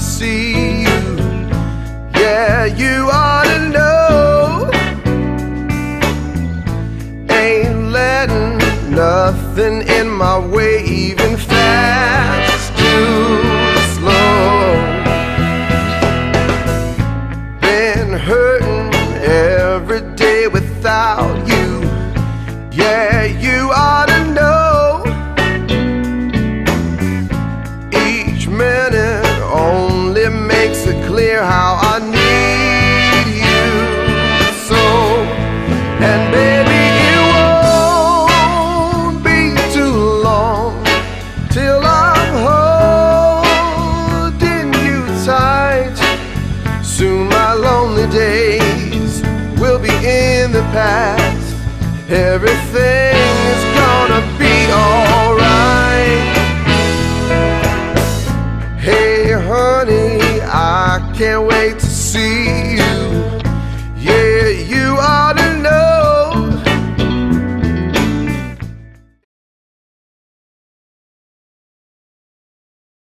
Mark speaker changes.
Speaker 1: see you. Yeah, you ought to know, ain't letting nothing in my way, even fast, too slow. Been hurting every day without you. Yeah, you ought to know, each minute only makes it clear how I need you so. And baby, it won't be too long till I'm holding you tight. Soon my lonely days will be in the past. Everything is gonna be alright. Hey honey, I can't wait to see you. Yeah,